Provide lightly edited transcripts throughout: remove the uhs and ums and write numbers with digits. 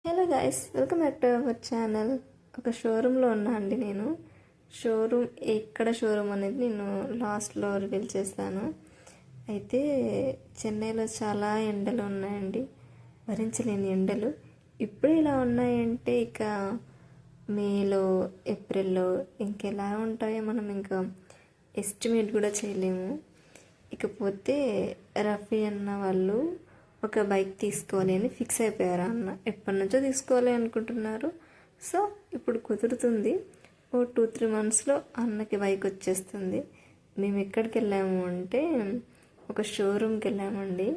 Hello guys, welcome back to our channel. ఒక షోరూంలో ఉన్నా అండి. నేను ఎక్కడ షోరూమ్ అనేది నేను లాస్ట్లో రివీల్ చేస్తాను. అయితే చెన్నైలో చాలా ఎండలు ఉన్నాయండి, భరించలేని ఎండలు. ఇప్పుడు ఇలా ఉన్నాయంటే ఇక మేలో, ఏప్రిల్లో ఇంకెలా ఉంటాయో మనం ఇంకా ఎస్టిమేట్ కూడా చేయలేము. ఇకపోతే రఫీ అన్న వాళ్ళు ఒక బైక్ తీసుకోవాలి అని ఫిక్స్ అయిపోయారు. అన్న ఎప్పటి నుంచో తీసుకోవాలి అనుకుంటున్నారు. సో ఇప్పుడు కుదురుతుంది. 2-3 మంత్స్లో అన్నకి బైక్ వచ్చేస్తుంది. మేము ఎక్కడికి వెళ్ళాము అంటే ఒక షోరూమ్కి వెళ్ళామండి.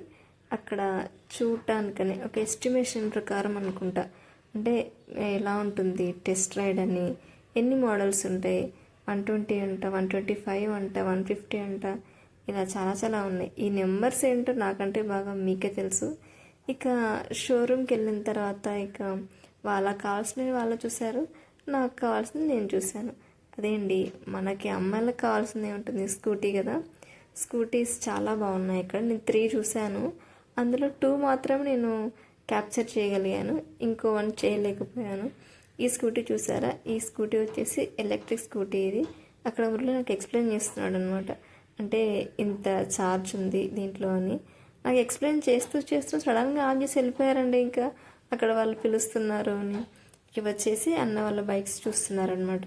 అక్కడ చూడటానికని ఒక ఎస్టిమేషన్ ప్రకారం అనుకుంటా, అంటే ఎలా ఉంటుంది టెస్ట్ రైడ్ అని, ఎన్ని మోడల్స్ ఉంటాయి, 120 అంట, 125 అంట, 150 అంట, ఇలా చాలా చాలా ఉన్నాయి. ఈ నెంబర్స్ ఏంటో నాకంటే బాగా మీకే తెలుసు. ఇక షోరూమ్కి వెళ్ళిన తర్వాత ఇక వాళ్ళకి కావాల్సినవి వాళ్ళు చూశారు, నాకు కావాల్సింది నేను చూశాను. అదేంటి, మనకి అమ్మాయిలకు కావాల్సింది ఏముంటుంది, స్కూటీ కదా. స్కూటీస్ చాలా బాగున్నాయి. ఇక్కడ నేను 3 చూశాను, అందులో 2 మాత్రం నేను క్యాప్చర్ చేయగలిగాను, ఇంకో 1 చేయలేకపోయాను. ఈ స్కూటీ చూసారా, ఈ స్కూటీ వచ్చేసి ఎలక్ట్రిక్ స్కూటీ. ఇది అక్కడ ఊళ్ళో నాకు ఎక్స్ప్లెయిన్ చేస్తున్నాడు అనమాట. అంటే ఇంత ఛార్జ్ ఉంది దీంట్లో అని నాకు ఎక్స్ప్లెయిన్ చేస్తూ సడన్గా ఆన్ చేసి వెళ్ళిపోయారండి. ఇంకా అక్కడ వాళ్ళు పిలుస్తున్నారు అని వచ్చేసి అన్న వాళ్ళ బైక్స్ చూస్తున్నారనమాట,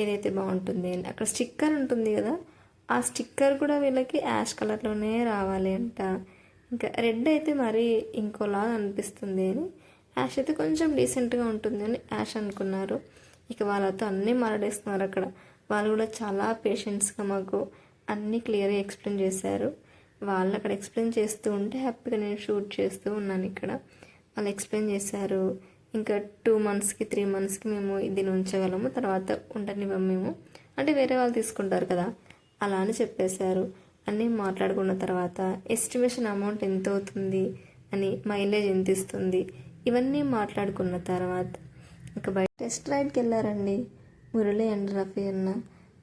ఏదైతే బాగుంటుంది అని. అక్కడ స్టిక్కర్ ఉంటుంది కదా, ఆ స్టిక్కర్ కూడా వీళ్ళకి యాష్ కలర్లోనే రావాలి అంట. ఇంకా రెడ్ అయితే మరీ ఇంకోలాగా అనిపిస్తుంది అని, యాష్ అయితే కొంచెం డీసెంట్గా ఉంటుంది అని యాష్ అనుకున్నారు. ఇక వాళ్ళతో అన్నీ మాట్లాడేస్తున్నారు అక్కడ. వాళ్ళు కూడా చాలా పేషెన్స్గా మాకు అన్నీ క్లియర్గా ఎక్స్ప్లెయిన్ చేశారు. వాళ్ళు అక్కడ ఎక్స్ప్లెయిన్ చేస్తూ ఉంటే హ్యాపీగా నేను షూట్ చేస్తూ ఉన్నాను ఇక్కడ. వాళ్ళు ఎక్స్ప్లెయిన్ చేశారు. ఇంకా 2 మంత్స్కి 3 మంత్స్కి మేము దీన్ని ఉంచగలము, తర్వాత ఉండనివ్వము మేము, అంటే వేరే వాళ్ళు తీసుకుంటారు కదా అలా అని చెప్పేశారు. అన్నీ మాట్లాడుకున్న తర్వాత ఎస్టిమేషన్ అమౌంట్ ఎంత అవుతుంది అని, మైలేజ్ ఎంత ఇస్తుంది, ఇవన్నీ మాట్లాడుకున్న తర్వాత ఇంకా బయట టెస్ట్ రైడ్కి వెళ్ళారండి మురళి అండ్ రఫీ అన్న.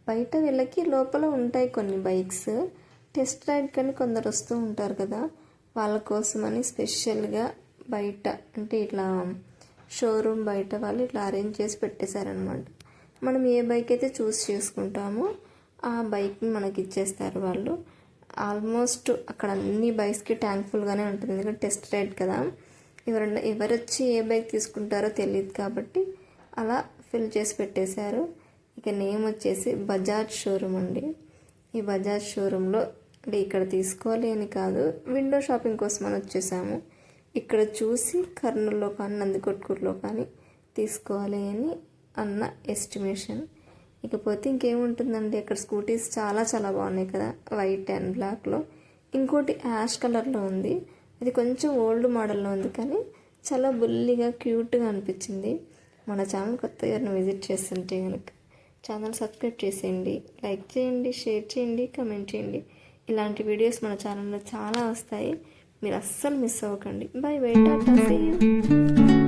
బయట వీళ్ళకి లోపల ఉంటాయి కొన్ని బైక్స్, టెస్ట్ రైడ్ కానీ కొందరు వస్తూ ఉంటారు కదా, వాళ్ళ కోసమని స్పెషల్గా బయట, అంటే ఇట్లా షోరూమ్ బయట వాళ్ళు ఇట్లా అరేంజ్ చేసి పెట్టేశారనమాట. మనం ఏ బైక్ అయితే చూస్ చేసుకుంటామో ఆ బైక్ని మనకి ఇచ్చేస్తారు వాళ్ళు. ఆల్మోస్ట్ అక్కడ అన్ని బైక్స్కి ట్యాంక్ ఫుల్గానే ఉంటుంది, ఎందుకంటే టెస్ట్ రైడ్ కదా. ఎవరు వచ్చి ఏ బైక్ తీసుకుంటారో తెలియదు కాబట్టి అలా ఫిల్ చేసి పెట్టేశారు. ఇక నేమ్ వచ్చేసి బజాజ్ షోరూమ్ అండి. ఈ బజాజ్ షోరూంలో అంటే ఇక్కడ తీసుకోవాలి అని కాదు, విండో షాపింగ్ కోసం అని వచ్చేసాము. ఇక్కడ చూసి కర్నూలులో కానీ నందికొట్కూరులో కానీ తీసుకోవాలి అని అన్న ఎస్టిమేషన్. ఇకపోతే ఇంకేముంటుందండి, అక్కడ స్కూటీస్ చాలా చాలా బాగున్నాయి కదా, వైట్ అండ్ బ్లాక్లో. ఇంకోటి యాష్ కలర్లో ఉంది, అది కొంచెం ఓల్డ్ మోడల్లో ఉంది కానీ చాలా బుల్లిగా క్యూట్గా అనిపించింది. మన ఛానల్ కొత్తగా విజిట్ చేస్తుంటే కనుక ఛానల్ సబ్స్క్రైబ్ చేసేయండి, లైక్ చేయండి, షేర్ చేయండి, కమెంట్ చేయండి. ఇలాంటి వీడియోస్ మన ఛానల్లో చాలా వస్తాయి, మీరు అస్సలు మిస్ అవ్వకండి. Bye bye, tata, see you.